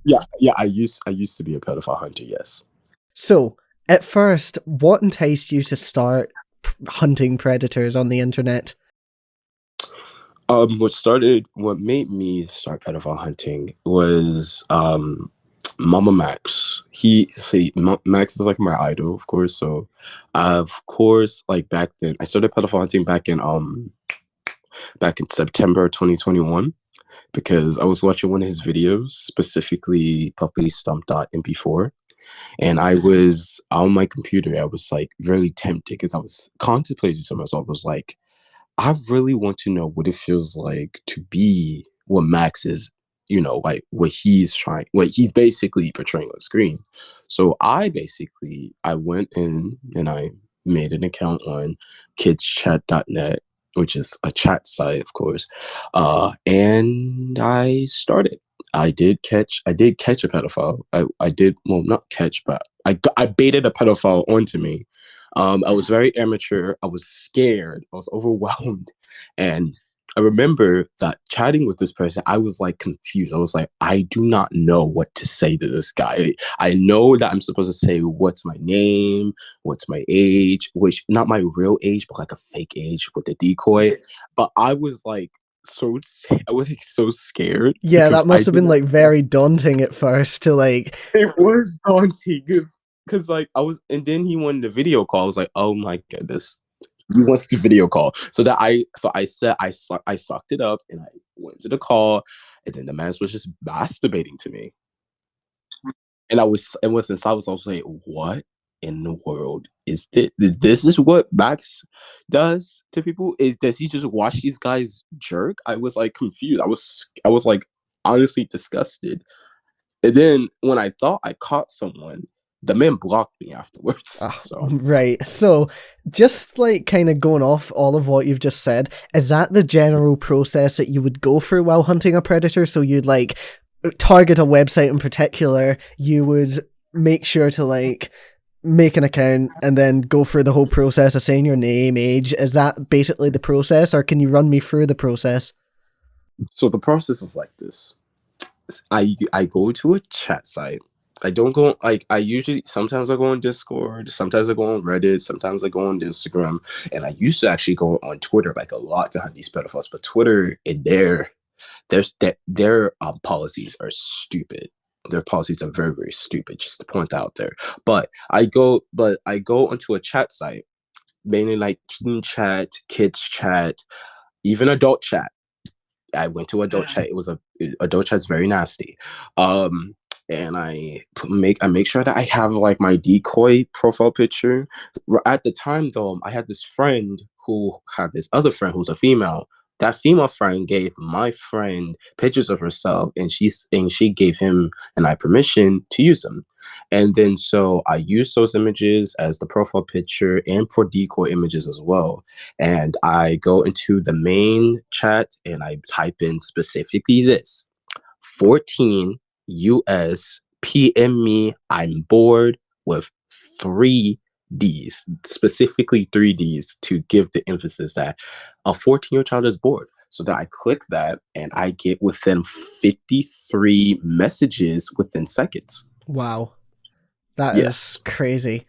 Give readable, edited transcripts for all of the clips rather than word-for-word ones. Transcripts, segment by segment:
Yeah. I used to be a pedophile hunter. Yes. So, at first, what enticed you to start hunting predators on the internet? What made me start pedophile hunting was Mama Max. Max is like my idol, of course. So, of course, like back then, I started pedophile hunting back in September 2021 because I was watching one of his videos, specifically puppystomp.mp4, and I was on my computer. I was like really tempted because I was contemplating to myself. I was like, I really want to know what it feels like to be what Max is, like what he's basically portraying on screen. So I went in and I made an account on kidschat.net, which is a chat site, of course. And I started. I did catch a pedophile. I did, well, not catch, but I baited a pedophile onto me. I was very amateur. I was scared. I was overwhelmed. And I remember that chatting with this person, I was like confused. I was like, I do not know what to say to this guy. I know that I'm supposed to say, what's my name? What's my age? Which, not my real age, but like a fake age with the decoy. But I was like, I was like so scared Yeah, because that I must have been didn't like very daunting at first to like. it was daunting because like I was, and then he wanted a video call. I was like, oh my goodness, he wants to video call. So I sucked it up and I went to the call, and then the man was just masturbating to me, and I was like, what in the world is this? This is what Max does to people? Does he just watch these guys jerk? I was like confused. I was like honestly disgusted. And then when I thought I caught someone, the man blocked me afterwards. So Right. So, just like kind of going off all of what you've just said, is that the general process that you would go through while hunting a predator? So, you'd like target a website in particular, you would make sure to like make an account and then go through the whole process of saying your name, age. Is that basically the process, or can you run me through the process? so the process is like this. I go to a chat site. I don't go like I usually sometimes I go on Discord, sometimes I go on Reddit, sometimes I go on Instagram, and I used to actually go on Twitter like a lot to hunt these pedophiles. But Twitter and their policies are stupid. Their policies are very, very stupid, just to point out there. But I go onto a chat site, mainly like teen chat, kids chat, even adult chat. I went to adult chat. Adult chat's very nasty. And I make sure that I have like my decoy profile picture. At the time though, I had this friend who had this other friend who's a female. That female friend gave my friend pictures of herself, and she gave him and I permission to use them. And then so I used those images as the profile picture and for decoy images as well. And I go into the main chat and I type in specifically this 14 US PM me. I'm bored with 3 Ds, specifically 3 Ds, to give the emphasis that a 14-year-old child is bored. So that I click that and I get within 53 messages within seconds. Wow, that is Yes, crazy.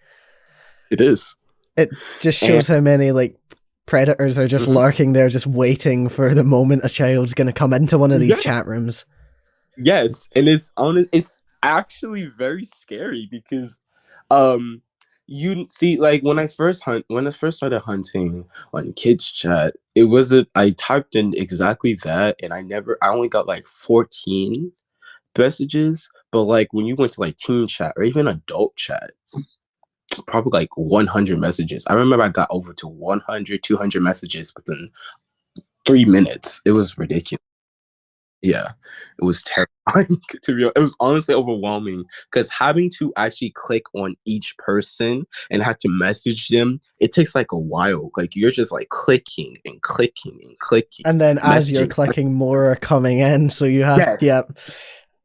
it is. It just And shows how many like predators are just mhm, lurking there, just waiting for the moment a child's going to come into one of these yeah, chat rooms. yes, and it's actually very scary because um you see, like when I first started hunting on kids chat, it wasn't I typed in exactly that, and I only got like 14 messages. But like when you went to like teen chat or even adult chat, probably like 100 messages. I remember I got over to 100, 200 messages within 3 minutes. It was ridiculous. Yeah, it was terrifying to be. It was honestly overwhelming because having to actually click on each person and have to message them, it takes like a while. Like you're just like clicking and clicking and clicking, And then as you're messaging. clicking, more are coming in, so you have, Yes, yep.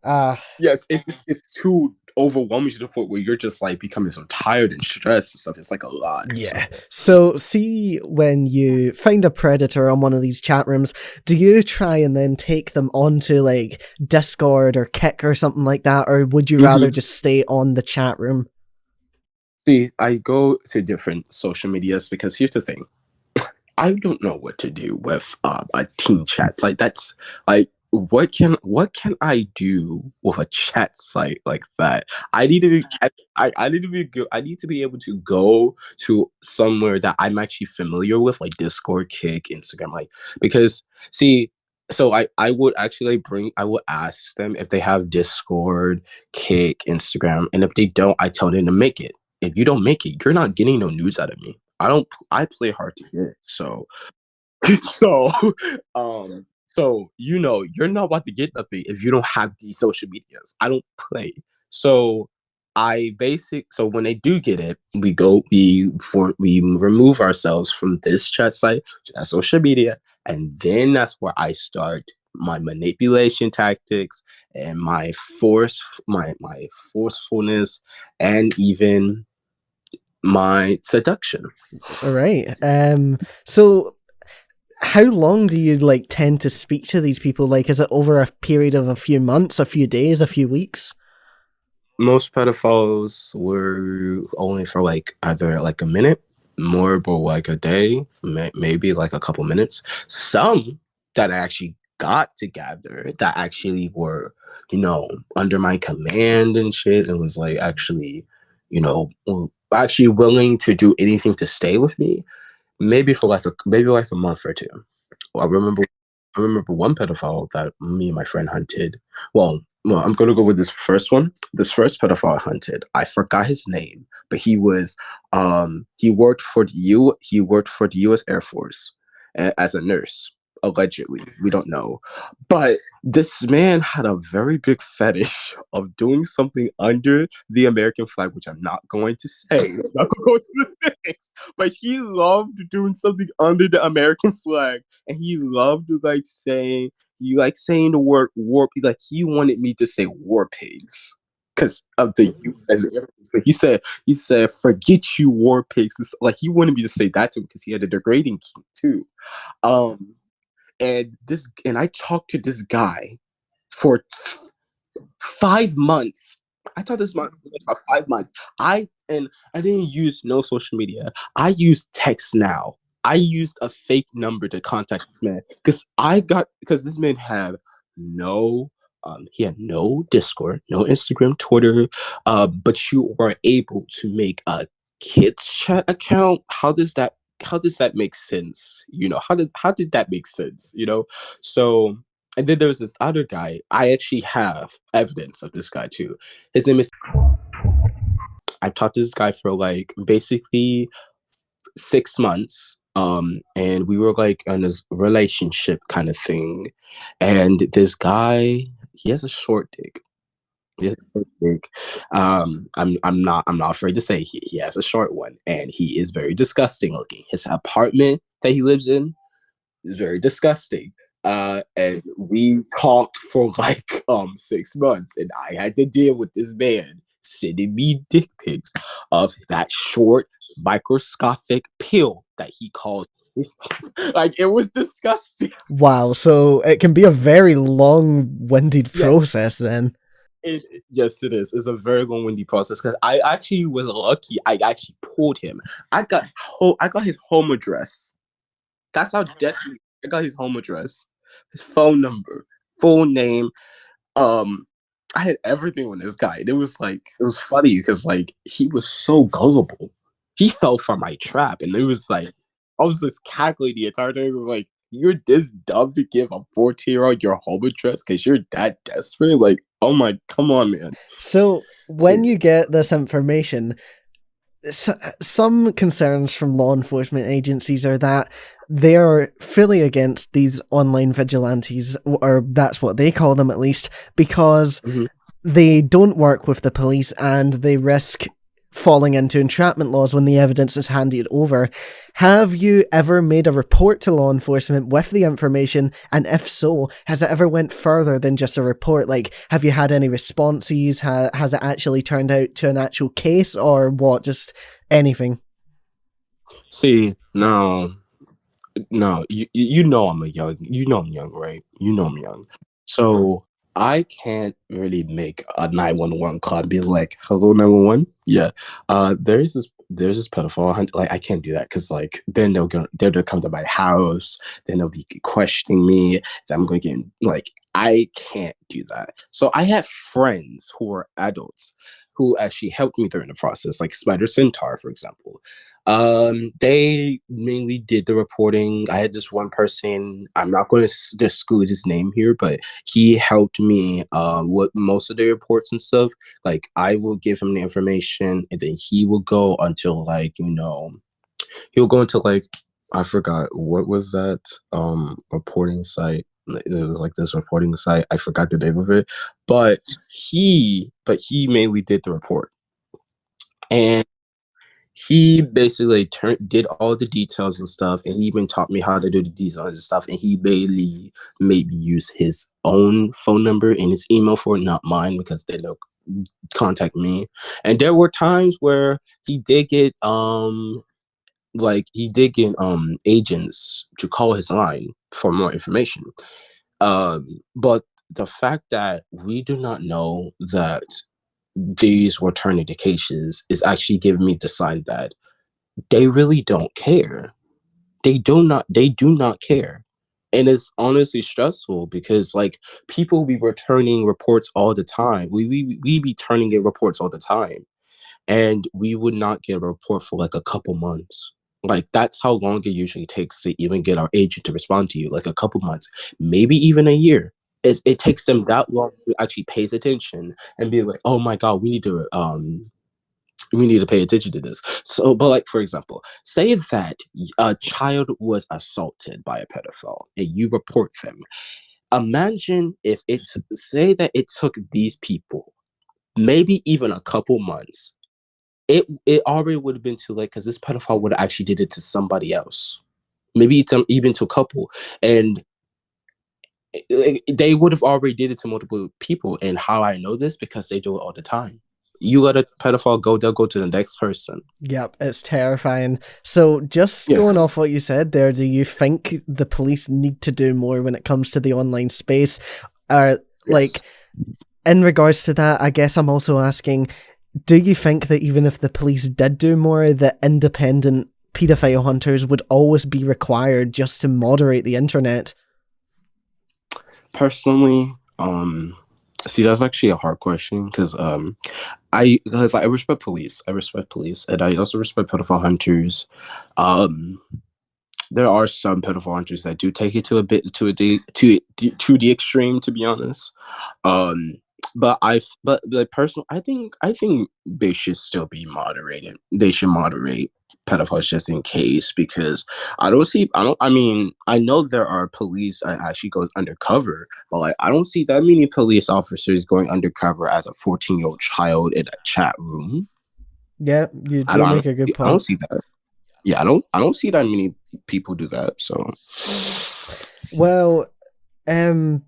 Uh, yes, it's too. overwhelms you to the point where you're just like becoming so tired and stressed and stuff. It's like a lot. Yeah. So, see, when you find a predator on one of these chat rooms, do you try and then take them onto like Discord or Kick or something like that, or would you rather just stay on the chat room? See, I go to different social medias because here's the thing. I don't know what to do with a team chat site. That's like what can I do with a chat site like that? I need to be I need to be good. I need to be able to go to somewhere that I'm actually familiar with, like Discord, Kick, Instagram, like because see. So I would actually I would ask them if they have Discord, Kick, Instagram, and if they don't, I tell them to make it. If you don't make it, you're not getting no news out of me. I play hard to get. So so you're not about to get nothing if you don't have these social medias. I don't play. So so when they do get it, we remove ourselves from this chat site to that social media, and then that's where I start my manipulation tactics and my forcefulness and even my seduction. All right. So how long do you like tend to speak to these people? Like, is it over a period of a few months, a few days, a few weeks? Most pedophiles were only for like either like a minute, more but like a day, maybe like a couple minutes. Some that I actually got together that actually were, under my command and shit, and was like actually, actually willing to do anything to stay with me. Maybe like a month or two. Well, I remember one pedophile that me and my friend hunted. I'm gonna go with this first one. This first pedophile I hunted, I forgot his name, but he worked for the U.S. Air Force as a nurse. Allegedly, we don't know, but this man had a very big fetish of doing something under the American flag, which I'm not going to say. I'm not going to go into specifics, but he loved doing something under the American flag, and he loved saying the word warp. Like he wanted me to say war pigs because of the U.S. Air Force. So he said forget you war pigs. Like he wanted me to say that to him because he had a degrading kink too. Um, and I talked to this guy for 5 months. I talked to this man for 5 months. I didn't use no social media. I used text now. I used a fake number to contact this man because this man had no he had no Discord, no Instagram, Twitter, but you were able to make a kids chat account. How does that make sense? How did that make sense? So and then there's this other guy. I actually have evidence of this guy too. His name is. I talked to this guy for like basically 6 months. And we were like in this relationship kind of thing. And this guy, he has a short dick. He has a short dick. I'm not afraid to say he has a short one, and he is very disgusting looking. His apartment that he lives in is very disgusting. And we talked for like 6 months, and I had to deal with this man sending me dick pics of that short microscopic pill that he called like it was disgusting. Wow. So it can be a very long-winded Yeah, process then. yes, it is. It's a very long-winded process because I actually was lucky. I actually pulled him. I got his home address. That's how desperate I got his home address, his phone number, full name. Um, I had everything with this guy. It was funny because like he was so gullible. He fell for my trap, and it was like I was just cackling the entire time. It was like you're this dumb to give a 14-year-old your home address because you're that desperate. Like, oh my, come on, man. So when Seriously. you get this information, some concerns from law enforcement agencies are that they are fully against these online vigilantes, or that's what they call them at least, because Mhm. they don't work with the police and they risk falling into entrapment laws when the evidence is handed over. Have you ever made a report to law enforcement with the information? And if so, has it ever went further than just a report? Like, have you had any responses? Has it actually turned out to an actual case, or what? Just anything? See, no, no, you know I'm young, right? You know I'm young. So I can't really make a 911 call and be like, hello, 911. Yeah. There's this pedophile hunt. Like, I can't do that because like then they'll come to my house, then they'll be questioning me. Then I'm gonna get like I can't do that. So I have friends who are adults who actually helped me during the process, like Spider Centaur, for example. They mainly did the reporting. I had this one person. I'm not going to disclose his name here, but he helped me with most of the reports and stuff. Like I will give him the information, and then he will go until like he'll go into like I forgot what was that reporting site. It was like this reporting site. I forgot the name of it, but he mainly did the report, and he basically did all the details and stuff, and he even taught me how to do the details and stuff. And he mainly made me use his own phone number and his email for it, not mine, because they don't contact me. And there were times where he did get agents to call his line for more information. But the fact that we do not know that these were turning to cases is actually giving me the sign that they really don't care. They do not care. And it's honestly stressful because like people be returning reports all the time. We be turning in reports all the time. And we would not get a report for like a couple months. Like that's how long it usually takes to even get our agent to respond to you, like a couple months, maybe even a year. It takes them that long to actually pay attention and be like, oh my god, we need to pay attention to this. So, but like for example, say that a child was assaulted by a pedophile and you report them. Imagine if say that it took these people maybe even a couple months. It already would have been too late because this pedophile would have actually did it to somebody else, maybe even to a couple, and they would have already did it to multiple people. And how I know this because they do it all the time. You let a pedophile go, they'll go to the next person. Yep, it's terrifying. So, just going Yes. off what you said there, do you think the police need to do more when it comes to the online space? Yes. Like, in regards to that, I guess I'm also asking, do you think that even if the police did do more, that independent paedophile hunters would always be required just to moderate the internet? Personally, see, that's actually a hard question because I respect police. I respect police, and I also respect pedophile hunters. Um, there are some pedophile hunters that do take it to a bit to the extreme, to be honest. Um, but the person, I think they should still be moderated. They should moderate pedophiles just in case because I mean I know there are police that actually goes undercover, but like I don't see that many police officers going undercover as a 14-year-old child in a chat room. Yeah, you I do don't I make don't, a good I don't point. see that. Yeah, I don't see that many people do that. So Well, um,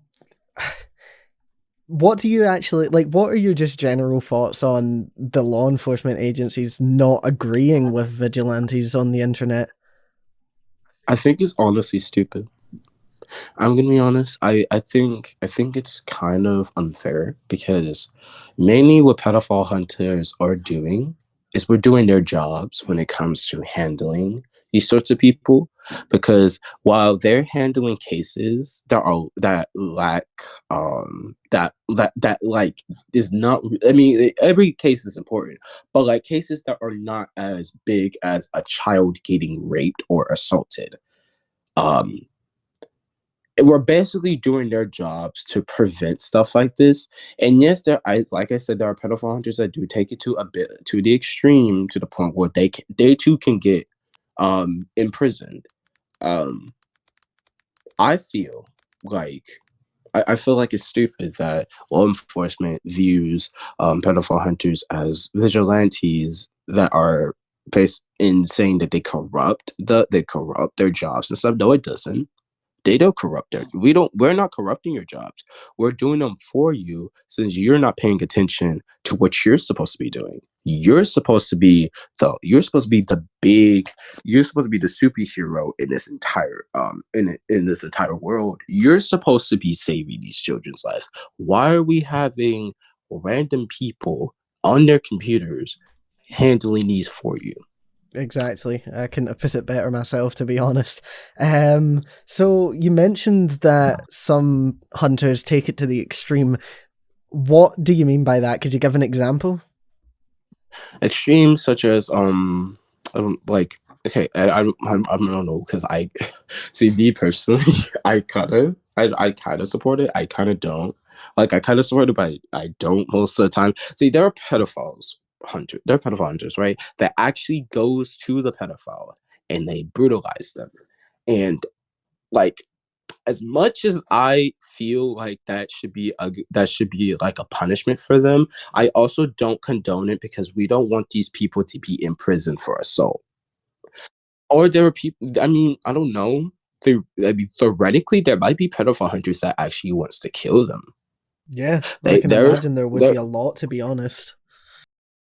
what do you actually like? What are your just general thoughts on the law enforcement agencies not agreeing with vigilantes on the internet? I think it's honestly stupid. I'm gonna be honest. I think it's kind of unfair because mainly what pedophile hunters are doing is we're doing their jobs when it comes to handling these sorts of people. Because while they're handling cases that lack that like is not. I mean, every case is important, but like cases that are not as big as a child getting raped or assaulted. Um, we're basically doing their jobs to prevent stuff like this. And yes, like I said, there are pedophile hunters that do take it to a bit to the extreme to the point where they too can get imprisoned. Um, I feel like I feel like it's stupid that law enforcement views pedophile hunters as vigilantes that are based in saying that they corrupt their jobs and stuff. No, it doesn't. They don't corrupt it. We're not corrupting your jobs. We're doing them for you since you're not paying attention to what you're supposed to be doing. You're supposed to be the big you're supposed to be the superhero in this entire in this entire world. You're supposed to be saving these children's lives. Why are we having random people on their computers handling these for you? Exactly. I couldn't have put it better myself, to be honest. So you mentioned that some hunters take it to the extreme. What do you mean by that? Could you give an example? Extremes such as like okay, I don't know because I see me personally, I kind of support it. I kind of don't. Like I kind of support it, but I don't most of the time. See, there are there are pedophile hunters, right? That actually goes to the pedophile and they brutalize them, and like as much as I feel like that should be like a punishment for them, I also don't condone it because we don't want these people to be in prison for assault. Or there are people. I mean, I don't know. I mean, theoretically, there might be pedophile hunters that actually wants to kill them. Yeah, I They can they're imagine there would they're. be a lot, to be honest.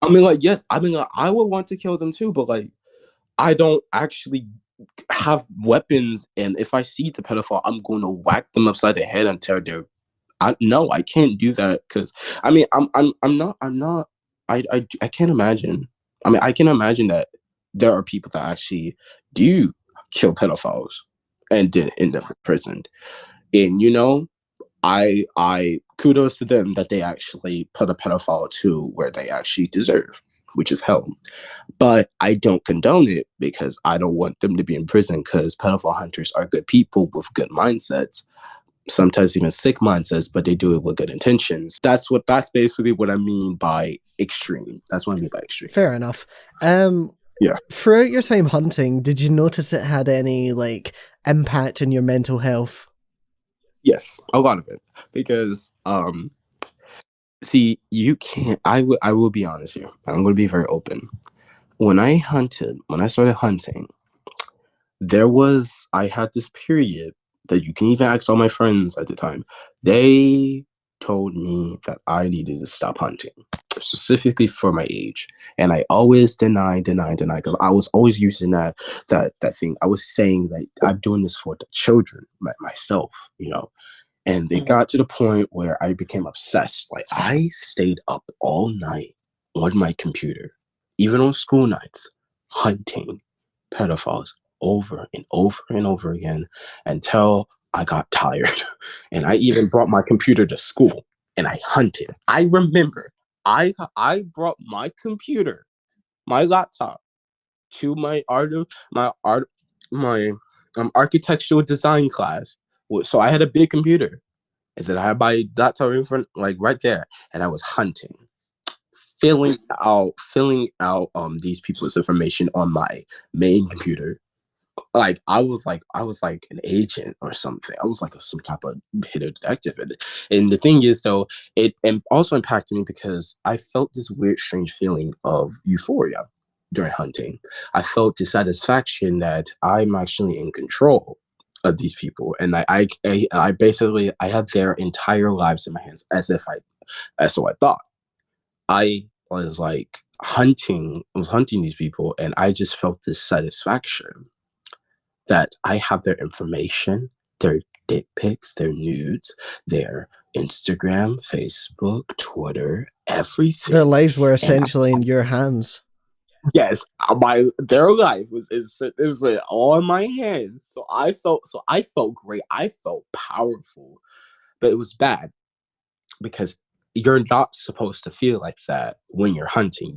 I mean, like yes, I mean, like, I would want to kill them too, but like I don't actually have weapons, and if I see the pedophile, I'm going to whack them upside the head until they're no, I can't do that because I mean, I'm not, I can't imagine. I mean, I can imagine that there are people that actually do kill pedophiles and then end up imprisoned. And I kudos to them that they actually put a pedophile to where they actually deserve, which is hell. But I don't condone it because I don't want them to be in prison because pedophile hunters are good people with good mindsets, sometimes even sick mindsets, but they do it with good intentions. That's basically what I mean by extreme. That's what I mean by extreme. Fair enough. Yeah. Throughout your time hunting, did you notice it had any like impact in your mental health? Yes, a lot of it. Because see, you can't I will be honest here. I'm gonna be very open. When I started hunting, I had this period that you can even ask all my friends at the time. They told me that I needed to stop hunting, specifically for my age. And I always deny, because I was always using that thing. I was saying that I'm doing this for the children, myself. And it got to the point where I became obsessed. Like I stayed up all night on my computer, even on school nights, hunting pedophiles over and over and over again until I got tired. And I even brought my computer to school and I hunted. I remember I brought my computer, my laptop to my architectural design class. So I had a big computer and then I had my laptop in front, like right there, and I was hunting, filling out these people's information on my main computer. Like I was like an agent or something. I was like some type of hidden detective. And the thing is though, it and also impacted me because I felt this weird, strange feeling of euphoria during hunting. I felt dissatisfaction that I'm actually in control of these people, and I basically I had their entire lives in my hands as so I thought. I was like I was hunting these people, and I just felt this satisfaction that I have their information, their dick pics, their nudes, their Instagram, Facebook, Twitter, Their everything. lives were And essentially in your hands. yes, my their life it was like, all in my hands. So I felt great. I felt powerful, but it was bad because you're not supposed to feel like that when you're hunting.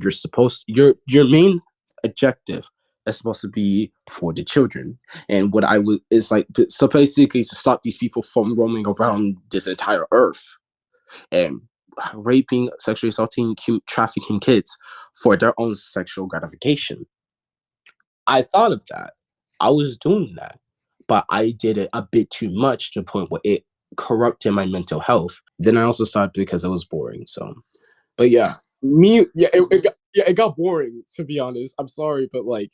Your main objective is supposed to be for the children. And what I would is like so basically to stop these people from roaming around this entire earth and raping, sexually assaulting, trafficking kids for their own sexual gratification. I thought of that. I was doing that, but I did it a bit too much to the point where it corrupted my mental health. Then I also stopped because it was boring. So, but yeah, it got boring, to be honest. I'm sorry, but like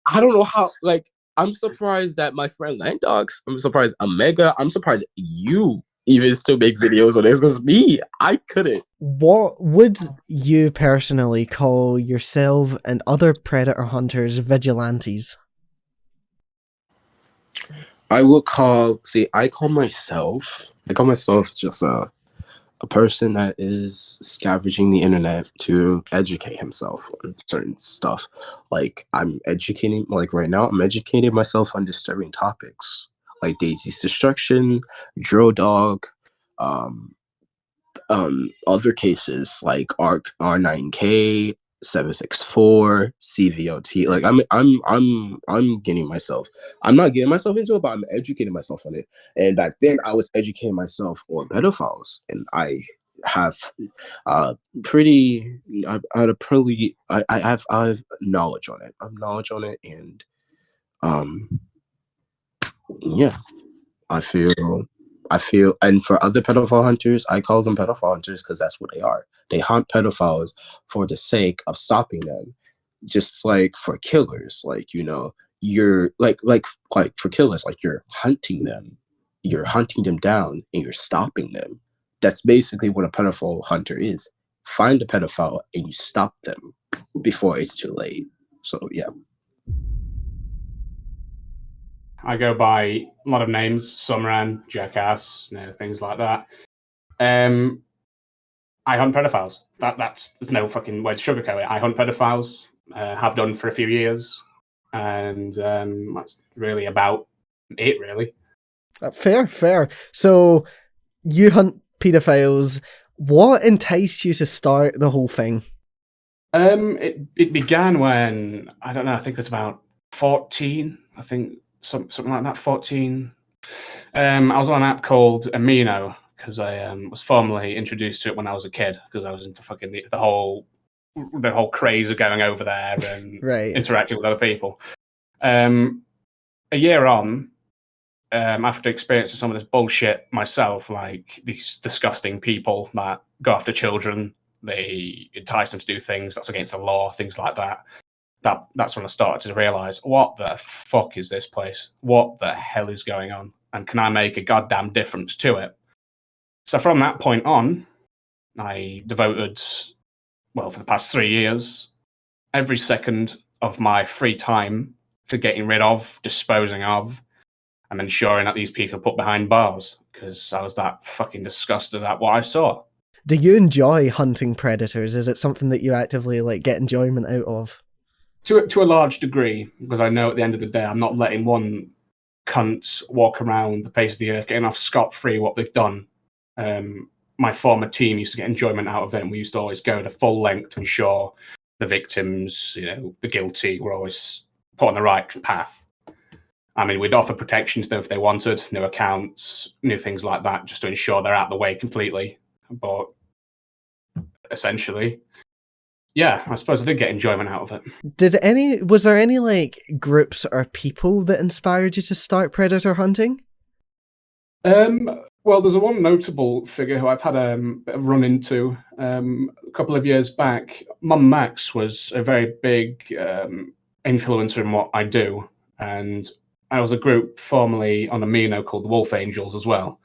I don't know how. Like, I'm surprised that my friend Landox. I'm surprised Omega. I'm surprised you even still make videos on this. Because me, I couldn't. What would you personally call yourself and other predator hunters vigilantes? I would call. See, I call myself. I call myself just a person that is scavenging the internet to educate himself on certain stuff. Like I'm educating, like right now, I'm educating myself on disturbing topics like Daisy's destruction, Drill Dog, um, other cases like R9K, 764, CVOT. Like I'm getting myself. I'm not getting myself into it, but I'm educating myself on it. And back then I was educating myself on pedophiles, and I have pretty I had a pretty I have knowledge on it. I'm knowledge on it, and um yeah, I feel and for other pedophile hunters, I call them pedophile hunters because that's what they are. They hunt pedophiles for the sake of stopping them. Just like for killers, like you're like for killers, like you're hunting them. You're hunting them down and you're stopping them. That's basically what a pedophile hunter is. Find a pedophile and you stop them before it's too late. So yeah. I go by a lot of names: Sumran, Jackass, things like that. I hunt pedophiles. There's no fucking way to sugarcoat it. I hunt pedophiles. Have done for a few years, and that's really about it. Really. Fair. So you hunt pedophiles. What enticed you to start the whole thing? It began when I don't know. I think it was about 14. I think something like that. 14. I was on an app called Amino because I was formally introduced to it when I was a kid because I was into fucking the whole craze of going over there and Right. interacting with other people. A year on, after experiencing some of this bullshit myself, like these disgusting people that go after children, they entice them to do things that's against the law, things like that. That's when I started to realize, what the fuck is this place? What the hell is going on? And can I make a goddamn difference to it? So from that point on, I devoted, well, for the past 3 years, every second of my free time to getting rid of, disposing of, and ensuring that these people are put behind bars because I was that fucking disgusted at what I saw. Do you enjoy hunting predators? Is it something that you actively like get enjoyment out of? To a large degree, because I know at the end of the day, I'm not letting one cunt walk around the face of the earth getting off scot-free what they've done. My former team used to get enjoyment out of it, and we used to always go the full length to ensure the victims, the guilty, were always put on the right path. I mean, we'd offer protection to them if they wanted, new accounts, new things like that, just to ensure they're out of the way completely. But essentially, yeah, I suppose I did get enjoyment out of it. Was there any like groups or people that inspired you to start predator hunting? Well, there's a one notable figure who I've had a bit of run into a couple of years back. Mum Max was a very big influencer in what I do, and I was a group formerly on Amino called the Wolf Angels as well.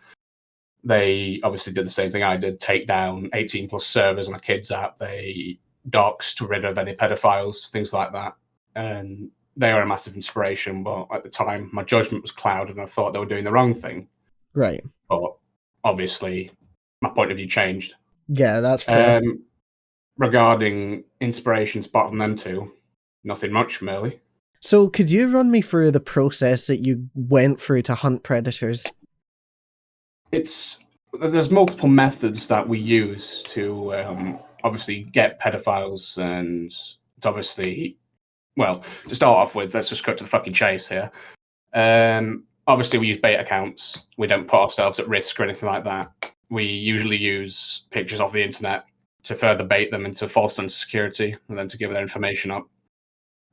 They obviously did the same thing I did, take down 18 plus servers on a kids app. They doxed, rid of any pedophiles, things like that. And they were a massive inspiration, but at the time my judgment was clouded and I thought they were doing the wrong thing. Right. But obviously my point of view changed. Yeah, that's fair. Regarding inspirations apart from them two, nothing much really. So could you run me through the process that you went through to hunt predators? There's multiple methods that we use to obviously get pedophiles, and it's obviously, well, to start off with, let's just cut to the fucking chase here. Obviously, we use bait accounts. We don't put ourselves at risk or anything like that. We usually use pictures off the internet to further bait them into false sense of security and then to give their information up.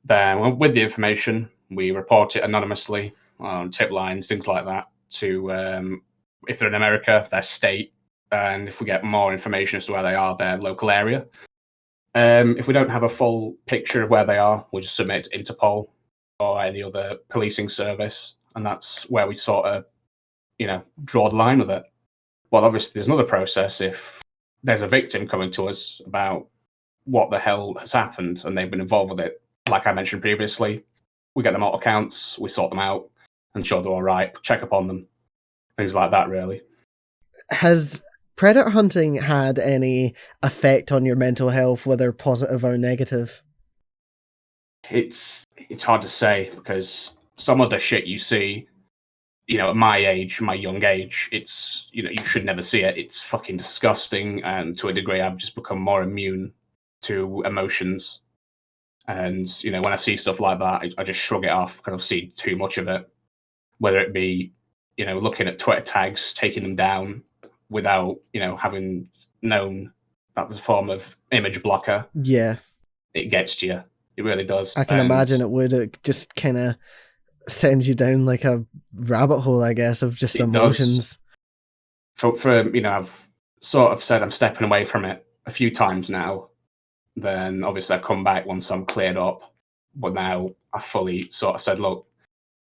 Then, with the information, we report it anonymously on tip lines, things like that, to if they're in America, their state, and if we get more information as to where they are, their local area. If we don't have a full picture of where they are, we'll just submit to Interpol or any other policing service, and that's where we sort of, draw the line with it. Well, obviously, there's another process if there's a victim coming to us about what the hell has happened and they've been involved with it. Like I mentioned previously, we get them out accounts, we sort them out, ensure they're all right, check up on them, things like that, really. Has predator hunting had any effect on your mental health, whether positive or negative? It's hard to say because some of the shit you see, at my age, my young age, it's, you should never see it. It's fucking disgusting. And to a degree, I've just become more immune to emotions. And, when I see stuff like that, I just shrug it off because I've seen too much of it. Whether it be, looking at Twitter tags, taking them down without, having known that there's a form of image blocker. Yeah. It gets to you. It really does. I can imagine it would. It just kind of sends you down like a rabbit hole, I guess, of just emotions. For I've sort of said I'm stepping away from it a few times now. Then obviously I come back once I'm cleared up. But now I fully sort of said, look,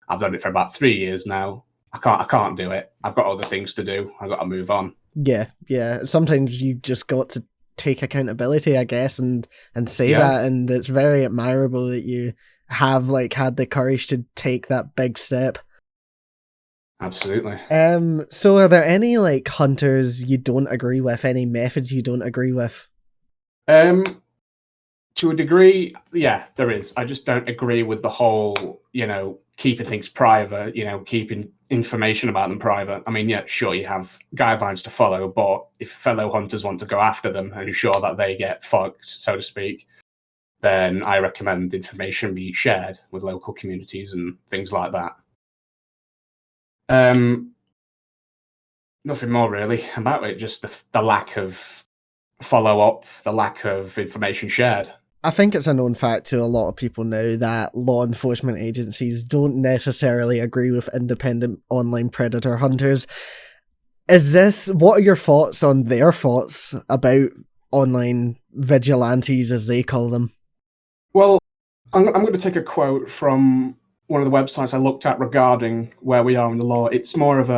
I've done it for about 3 years now. I can't do it. I've got other things to do. I've got to move on. Yeah. Sometimes you just got to take accountability, I guess, and say that. And it's very admirable that you have had the courage to take that big step. Absolutely. So are there any hunters you don't agree with? Any methods you don't agree with? To a degree, yeah, there is. I just don't agree with the whole, keeping things private, keeping information about them private. I mean, yeah, sure, you have guidelines to follow, but if fellow hunters want to go after them and ensure that they get fucked, so to speak, then I recommend information be shared with local communities and things like that. Nothing more really about it, just the lack of follow-up, the lack of information shared. I think it's a known fact to a lot of people now that law enforcement agencies don't necessarily agree with independent online predator hunters. What are your thoughts on their thoughts about online vigilantes, as they call them? Well, I'm going to take a quote from one of the websites I looked at regarding where we are in the law. It's more of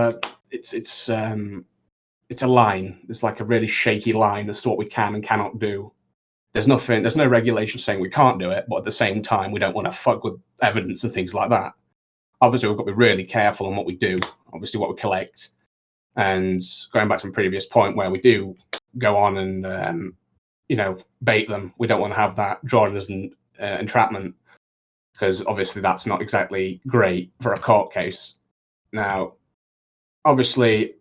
it's a line. It's like a really shaky line as to what we can and cannot do. There's no regulation saying we can't do it, but at the same time, we don't want to fuck with evidence and things like that. Obviously, we've got to be really careful on what we do, obviously what we collect. And going back to my previous point where we do go on and, bait them, we don't want to have that drawn as an entrapment, because obviously that's not exactly great for a court case. Now, obviously,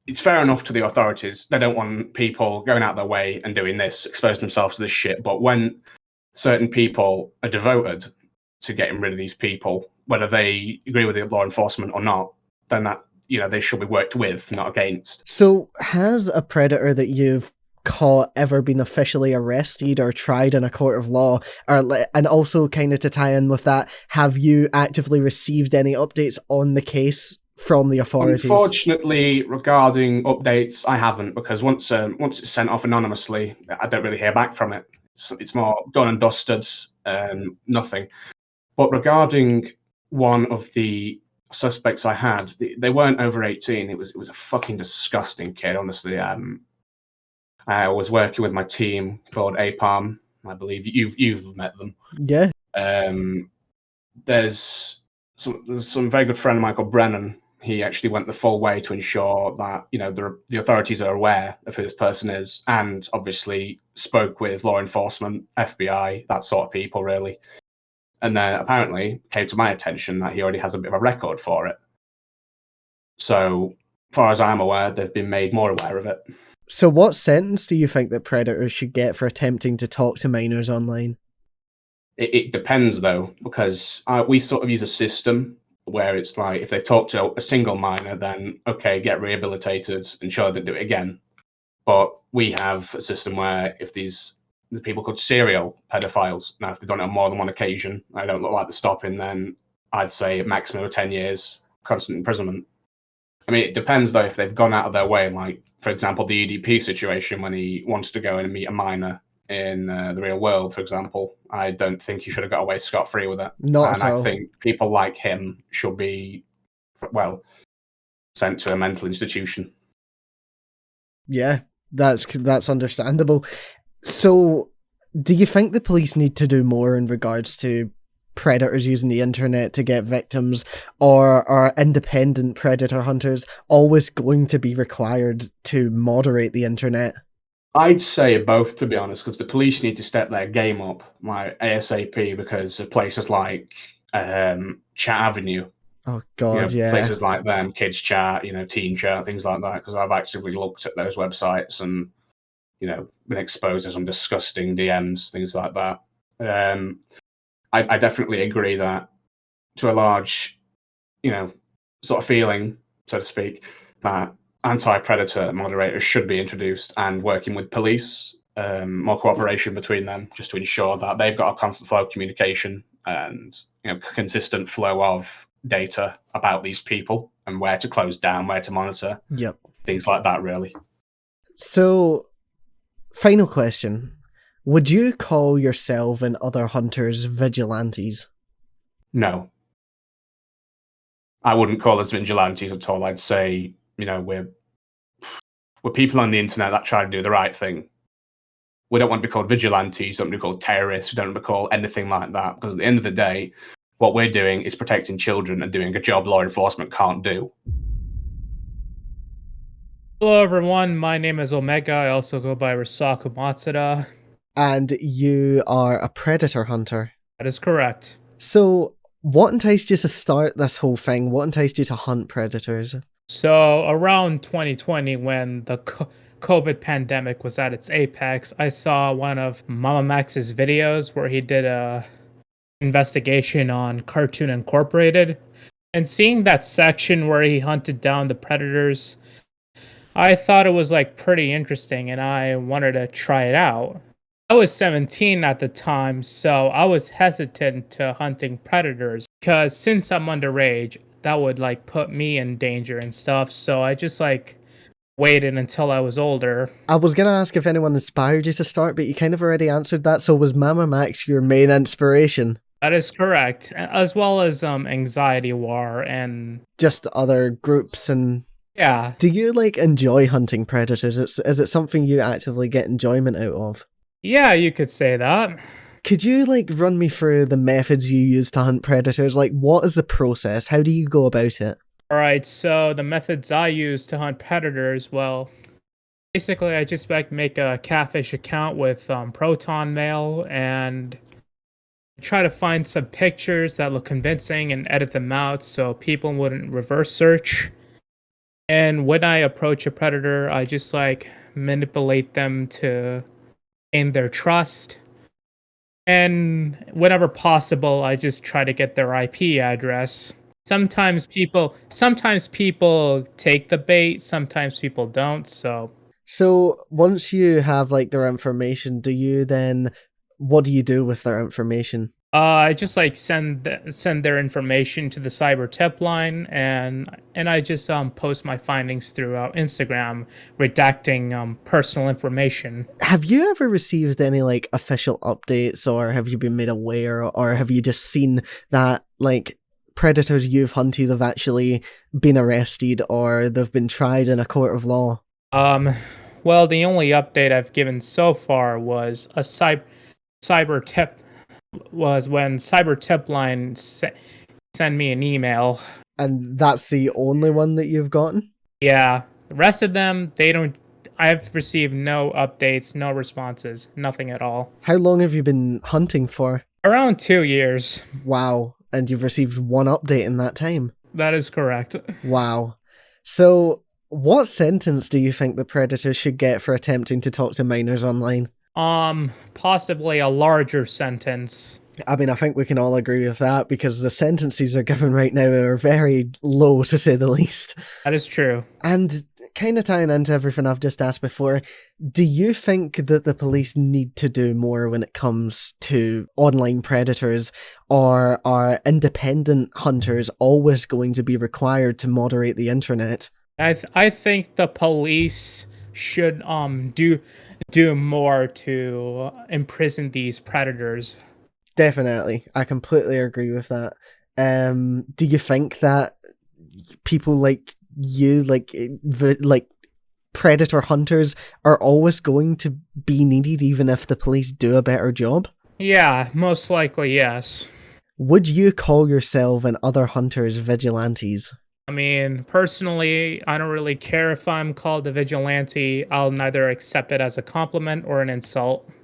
it's fair enough to the authorities. They don't want people going out their way and doing this, exposing themselves to this shit. But when certain people are devoted to getting rid of these people, whether they agree with the law enforcement or not, then that, they should be worked with, not against. So has a predator that you've caught ever been officially arrested or tried in a court of law? And also kind of to tie in with that, have you actively received any updates on the case from the authorities? Unfortunately, regarding updates, I haven't, because once it's sent off anonymously, I don't really hear back from it. It's more done and dusted, nothing. But regarding one of the suspects I had, they weren't over 18. It was a fucking disgusting kid, honestly. I was working with my team called APARM. I believe you've met them. Yeah. There's some very good friend of mine called Brennan. He actually went the full way to ensure that the authorities are aware of who this person is, and obviously spoke with law enforcement, FBI, that sort of people, really. And then apparently came to my attention that he already has a bit of a record for it. So, as far as I'm aware, they've been made more aware of it. So what sentence do you think that predators should get for attempting to talk to minors online? It depends, though, because we sort of use a system where it's like, if they've talked to a single minor, then okay, get rehabilitated and sure they do it again. But we have a system where if the people called serial pedophiles, now if they've done it on more than one occasion, I don't look like they're stopping, then I'd say a maximum of 10 years, constant imprisonment. I mean, it depends, though, if they've gone out of their way, like, for example, the EDP situation when he wants to go in and meet a minor in the real world, for example, I don't think he should have got away scot-free with it. Not And at I all. think people like him should be, well, sent to a mental institution. Yeah, that's understandable. So, do you think the police need to do more in regards to predators using the internet to get victims, or are independent predator hunters always going to be required to moderate the internet? I'd say both, to be honest, because the police need to step their game up, like ASAP, because of places like Chat Avenue, Oh God, yeah. places like them, Kids Chat, Teen Chat, things like that. Because I've actually looked at those websites and been exposed to some disgusting DMs, things like that. I definitely agree that to a large, sort of feeling, so to speak, that anti-predator moderators should be introduced and working with police, more cooperation between them, just to ensure that they've got a constant flow of communication and consistent flow of data about these people and where to close down, where to monitor, Yep. things like that, really. So, final question. Would you call yourself and other hunters vigilantes? No. I wouldn't call us vigilantes at all. I'd say, we're people on the internet that try to do the right thing. We don't want to be called vigilantes, don't want to be called terrorists, we don't want to be called anything like that, because at the end of the day, what we're doing is protecting children and doing a job law enforcement can't do. Hello everyone, my name is Omega. I also go by Resaku. And you are a predator hunter. That is correct. So, what enticed you to start this whole thing? What enticed you to hunt predators? So around 2020, when the COVID pandemic was at its apex, I saw one of Mama Max's videos where he did a investigation on Cartoon Incorporated. And seeing that section where he hunted down the predators, I thought it was pretty interesting and I wanted to try it out. I was 17 at the time, so I was hesitant to hunting predators because since I'm underage, that would put me in danger and stuff. So I just waited until I was older. I was going to ask if anyone inspired you to start, but you kind of already answered that. So was Mama Max your main inspiration? That is correct, as well as Anxiety War and just other groups. And yeah. Do you enjoy hunting predators? Is it something you actively get enjoyment out of? Yeah, you could say that. Could you run me through the methods you use to hunt predators? What is the process? How do you go about it? Alright, so the methods I use to hunt predators, well, basically I just make a catfish account with Proton Mail and try to find some pictures that look convincing and edit them out so people wouldn't reverse search. And when I approach a predator, I just manipulate them to gain their trust. And whenever possible, I just try to get their IP address. Sometimes people take the bait, sometimes people don't, so once you have their information, what do you do with their information? I just send their information to the cyber tip line, and I just post my findings through Instagram, redacting personal information. Have you ever received any official updates, or have you been made aware, or have you just seen that predators you've hunted have actually been arrested or they've been tried in a court of law? Well, the only update I've given so far was a cyber tip. Was when cyber tip line send me an email. And that's the only one that you've gotten? Yeah. The rest of them, I've received no updates, no responses, nothing at all. How long have you been hunting for? Around 2 years. Wow. And you've received one update in that time? That is correct. Wow. So, what sentence do you think the predators should get for attempting to talk to minors online? Possibly a larger sentence. I mean, I think we can all agree with that because the sentences are given right now are very low, to say the least. That is true. And kind of tying into everything I've just asked before, do you think that the police need to do more when it comes to online predators, or are independent hunters always going to be required to moderate the internet? I think the police should do more to imprison these predators. Definitely, I completely agree with that. Do you think that people like you, like predator hunters, are always going to be needed even if the police do a better job? Yeah, most likely, yes. Would you call yourself and other hunters vigilantes? I mean, personally, I don't really care if I'm called a vigilante. I'll neither accept it as a compliment or an insult.